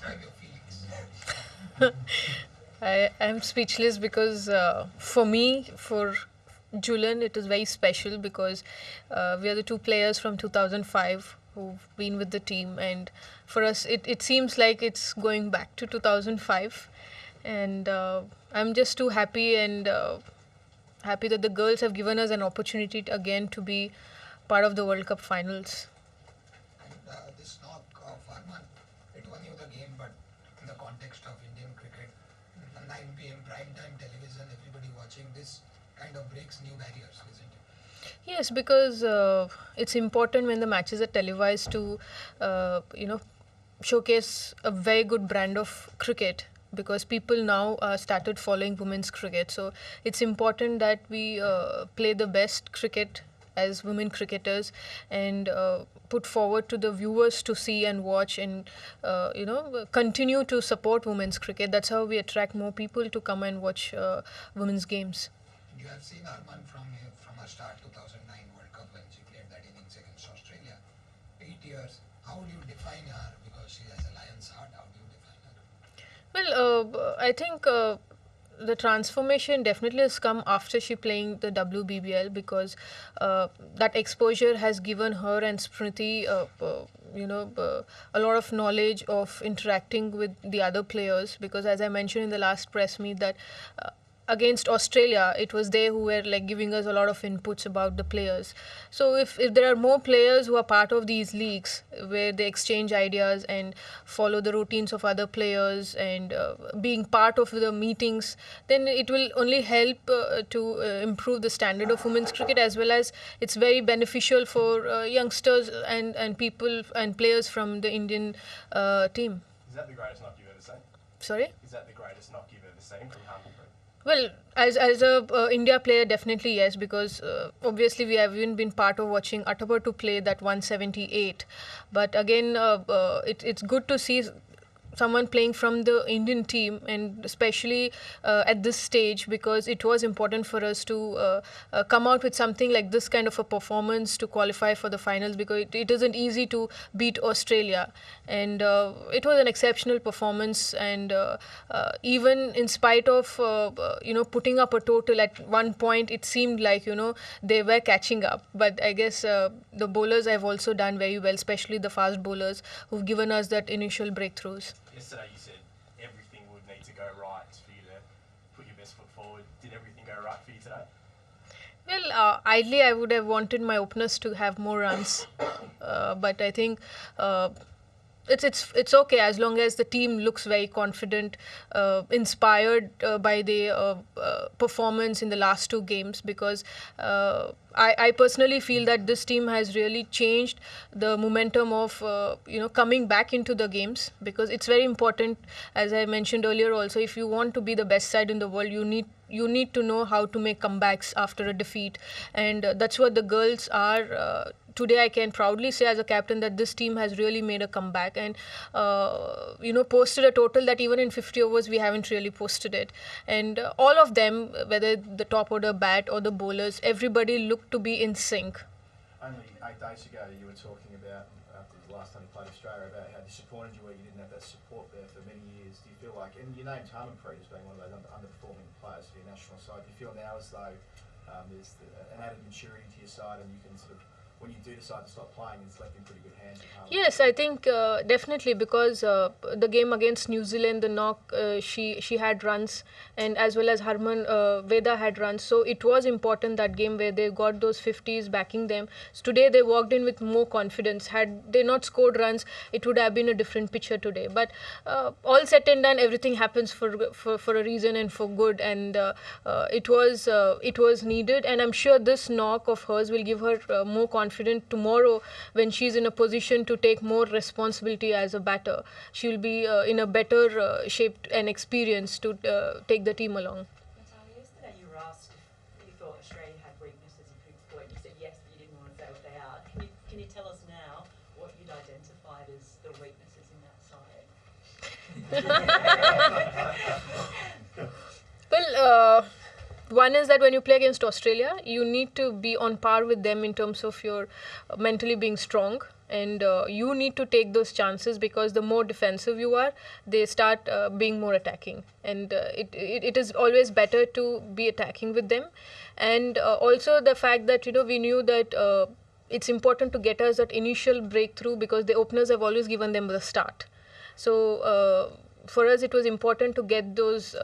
describe your feelings? I am speechless because for me, for Julian, it is very special because we are the two players from 2005 who've been with the team, and for us, it seems like it's going back to 2005, and I'm just too happy and happy that the girls have given us an opportunity again to be part of the World Cup finals. And this knock of Harman, it won you the game, but in the context of Indian cricket, 9 p.m. prime time television, everybody watching this kind of breaks new barriers, isn't it? Yes, because it's important when the matches are televised to, showcase a very good brand of cricket because people now started following women's cricket. So it's important that we play the best cricket as women cricketers and put forward to the viewers to see and watch and continue to support women's cricket. That's how we attract more people to come and watch women's games. You have seen Harman from her start 2009 World Cup when she played that innings against Australia. 8 years. How do you define her? Because she has a lion's heart. How do you define her? Well, I think the transformation definitely has come after she playing the WBBL because that exposure has given her and Smriti, a lot of knowledge of interacting with the other players. Because as I mentioned in the last press meet that. Against Australia, it was they who were like giving us a lot of inputs about the players. So if there are more players who are part of these leagues where they exchange ideas and follow the routines of other players and being part of the meetings, then it will only help to improve the standard of women's cricket as well as it's very beneficial for youngsters and people and players from the Indian team. Is that the greatest knock you've ever seen? Sorry? Is that the greatest knock you've ever seen from Harmanpreet? Well, as a India player, definitely yes, because obviously we have even been part of watching Attabar to play that 178. But again, it's good to see someone playing from the Indian team, and especially at this stage, because it was important for us to come out with something like this kind of a performance to qualify for the finals, because it isn't easy to beat Australia, and it was an exceptional performance. And even in spite of putting up a total at one point, it seemed like they were catching up. But I guess the bowlers have also done very well, especially the fast bowlers who've given us that initial breakthroughs. Yesterday you said everything would need to go right for you to put your best foot forward. Did everything go right for you today? Well, ideally I would have wanted my openers to have more runs, but I think it's okay as long as the team looks very confident, inspired by the performance in the last two games, because I personally feel that this team has really changed the momentum of coming back into the games, because it's very important, as I mentioned earlier also, if you want to be the best side in the world, you need to know how to make comebacks after a defeat, and that's what the girls are. Today I can proudly say as a captain that this team has really made a comeback and posted a total that even in 50 overs we haven't really posted it, and all of them, whether the top order bat or the bowlers, everybody looked to be in sync. Only 8 days ago you were talking about, after the last time you played Australia, about how disappointed you were you didn't have that support there for many years. Do you feel like, and you named Harmanpreet as being one of those underperforming players for your national side, do you feel now as though there's an added maturity to your side and you can sort of, when you do decide to stop playing, it's left in pretty good hands? Yes, I think definitely, because the game against New Zealand, the knock, she had runs, and as well as Harman Veda had runs. So it was important, that game where they got those 50s backing them. So today they walked in with more confidence. Had they not scored runs, it would have been a different picture today. But all said and done, everything happens for a reason and for good, and it was needed. And I'm sure this knock of hers will give her more confidence tomorrow when she's in a position to take more responsibility as a batter. She will be in a better shape and experience to take the team along. Mithali, yesterday you were asked if you thought Australia had weaknesses in cricket point. You said yes, but you didn't want to say what they are. Can you tell us now what you'd identified as the weaknesses in that side? Well, one is that when you play against Australia, you need to be on par with them in terms of your mentally being strong, and you need to take those chances, because the more defensive you are, they start being more attacking, and it is always better to be attacking with them. And also the fact that we knew that it's important to get us that initial breakthrough, because the openers have always given them the start. So for us, it was important to get those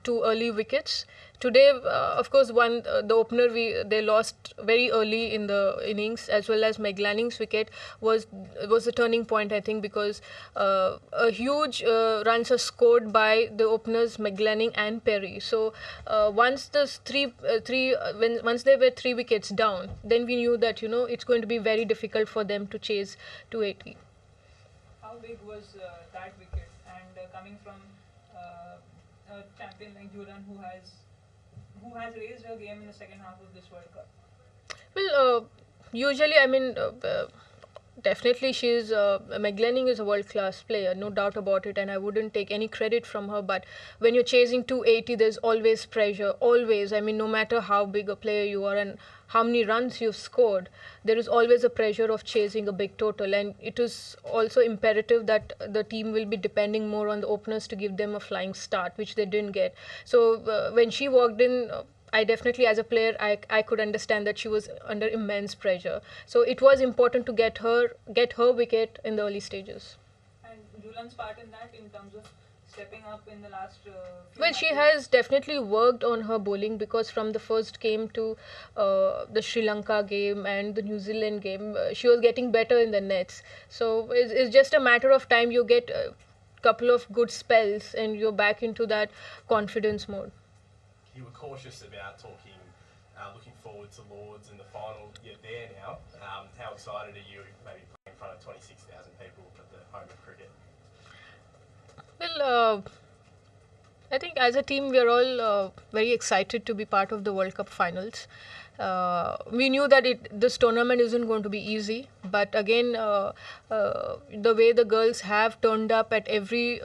2 early wickets. Today, of course, the opener they lost very early in the innings, as well as Meg Lanning's wicket was the turning point, I think, because a huge runs are scored by the openers Meg Lanning and Perry. So once once they were 3 wickets down, then we knew that it's going to be very difficult for them to chase 280. How big was that wicket? And coming from a champion like Julan, who has raised her game in the second half of this World Cup? Well, usually, I mean, definitely she's Meg Lanning is a world-class player, no doubt about it, and I wouldn't take any credit from her. But when you're chasing 280, there's always pressure, always. I mean, no matter how big a player you are and how many runs you've scored, there is always a pressure of chasing a big total, and it is also imperative that the team will be depending more on the openers to give them a flying start, which they didn't get. So when she walked in, I definitely, as a player, I could understand that she was under immense pressure. So it was important to get her wicket in the early stages. And Julan's part in that, in terms of stepping up in the last few Well, she matches? has definitely worked on her bowling, because from the first game to the Sri Lanka game and the New Zealand game, she was getting better in the nets. So it's just a matter of time. You get a couple of good spells and you're back into that confidence mode. You were cautious about looking forward to Lords in the final. You're there now. How excited are you maybe playing in front of 26,000 people at the home of cricket? Well, I think as a team we are all very excited to be part of the World Cup finals. We knew that this tournament isn't going to be easy, but again, the way the girls have turned up at every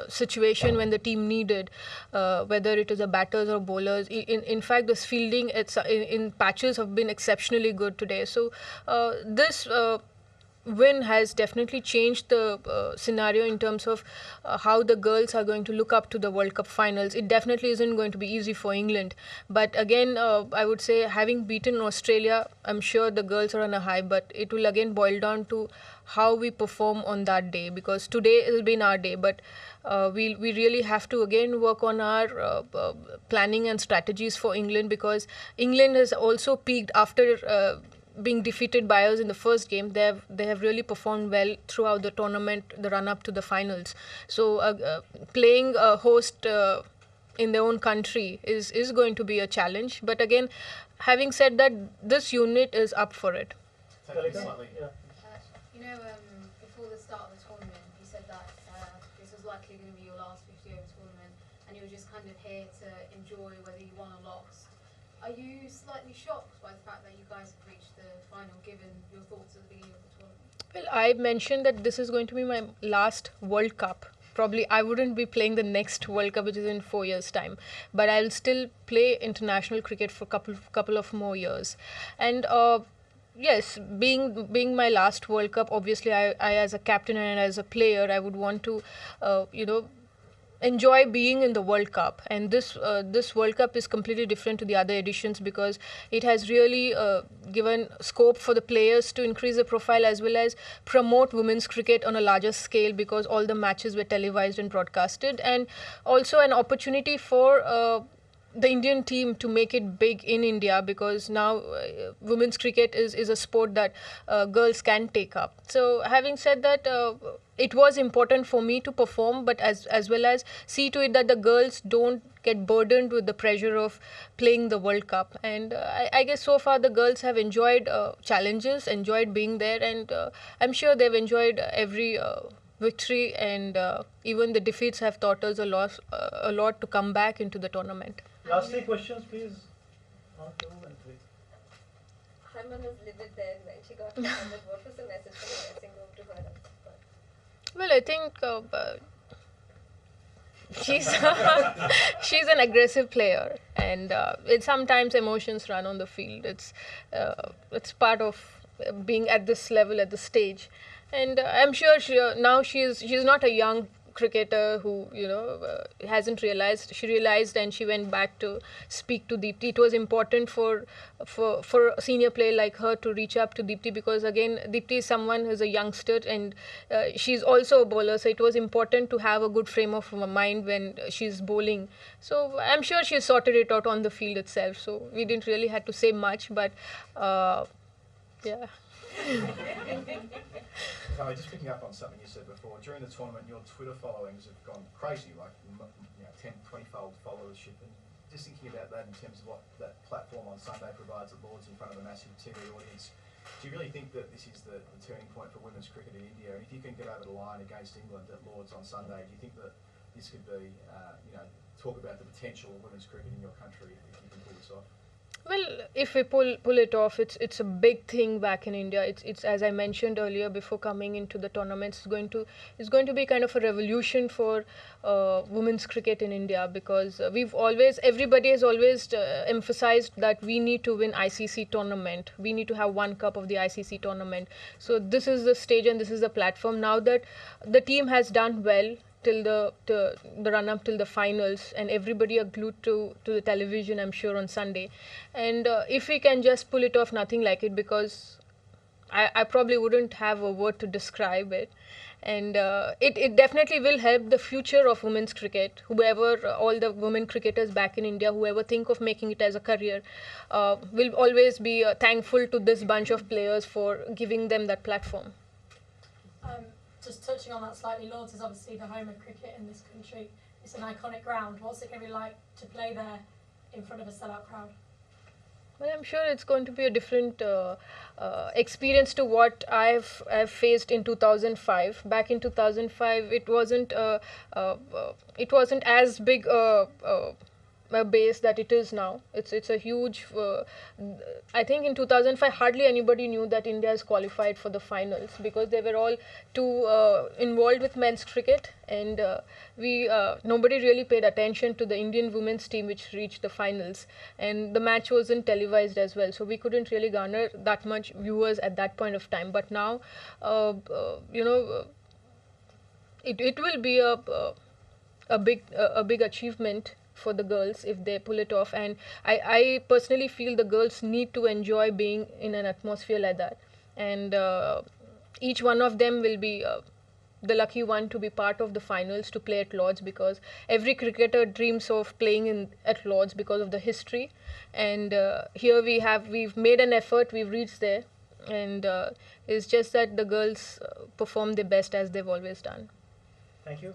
situation when the team needed, whether it is the batters or bowlers. In fact, this fielding in patches have been exceptionally good today. So this win has definitely changed the scenario in terms of how the girls are going to look up to the World Cup finals. It definitely isn't going to be easy for England. But again, I would say, having beaten Australia, I'm sure the girls are on a high, but it will again boil down to how we perform on that day, because today has been our day, but we really have to again work on our planning and strategies for England, because England has also peaked after being defeated by us in the first game. They have really performed well throughout the tournament, the run up to the finals. So playing a host in their own country is going to be a challenge. But again, having said that, this unit is up for it. Slightly. Before the start of the tournament, you said that this was likely going to be your last 50 over tournament, and you were just kind of here to enjoy whether you won or lost. Are you slightly shocked by the fact that you guys have reached the final, given your thoughts at the beginning of the tournament? Well, I mentioned that this is going to be my last World Cup. Probably I wouldn't be playing the next World Cup, which is in 4 years' time. But I'll still play international cricket for a couple of more years. And yes, being my last World Cup, obviously I as a captain and as a player, I would want to, enjoy being in the World Cup. And this World Cup is completely different to the other editions, because it has really given scope for the players to increase their profile, as well as promote women's cricket on a larger scale, because all the matches were televised and broadcasted, and also an opportunity for the Indian team to make it big in India, because now women's cricket is a sport that girls can take up. So having said that, it was important for me to perform, but as well as see to it that the girls don't get burdened with the pressure of playing the World Cup. And I guess so far the girls have enjoyed challenges, enjoyed being there, and I'm sure they've enjoyed every victory, and even the defeats have taught us a lot to come back into the tournament. Last 3 questions, please. 1, 2, and 3. Harman was livid there when she got suspended. What was the message from the dressing room to her? Well, I think she's an aggressive player, and sometimes emotions run on the field. It's part of being at this level, at this stage. And I'm sure now she's not a young cricketer who hasn't realized. She realized and she went back to speak to Deepti. It was important for a senior player like her to reach up to Deepti, because again Deepti is someone who's a youngster, and she's also a bowler, so it was important to have a good frame of mind when she's bowling. So I'm sure she sorted it out on the field itself, so we didn't really have to say much, but yeah. Mithali, just picking up on something you said before, during the tournament your Twitter followings have gone crazy, like 10, 20-fold followership, and just thinking about that in terms of what that platform on Sunday provides at Lords in front of a massive TV audience, do you really think that this is the turning point for women's cricket in India? And if you can get over the line against England at Lords on Sunday, do you think that this could be, talk about the potential of women's cricket in your country if you can pull this off? Well, if we pull it off, it's a big thing back in India. It's as I mentioned earlier before coming into the tournaments, it's going to be kind of a revolution for women's cricket in India, because everybody has always emphasized that we need to win ICC tournament. We need to have one cup of the ICC tournament. So this is the stage and this is the platform. Now that the team has done well till the run up till the finals, and everybody are glued to the television, I'm sure, on Sunday. And if we can just pull it off, nothing like it, because I probably wouldn't have a word to describe it. And it definitely will help the future of women's cricket. All the women cricketers back in India, whoever think of making it as a career, will always be thankful to this bunch of players for giving them that platform. Just touching on that slightly, Lords is obviously the home of cricket in this country. It's an iconic ground. What's it going to be like to play there in front of a sellout crowd? Well, I'm sure it's going to be a different experience to what I've faced in 2005. Back in 2005, it wasn't as big a base that it is now. It's a huge. I think in 2005, hardly anybody knew that India is qualified for the finals, because they were all too involved with men's cricket, and nobody really paid attention to the Indian women's team which reached the finals, and the match wasn't televised as well, so we couldn't really garner that much viewers at that point of time. But now, it will be a big achievement for the girls if they pull it off, and I personally feel the girls need to enjoy being in an atmosphere like that, and each one of them will be the lucky one to be part of the finals, to play at Lords, because every cricketer dreams of playing at Lords because of the history. And here we've made an effort, we've reached there, and it's just that the girls perform their best as they've always done. Thank you.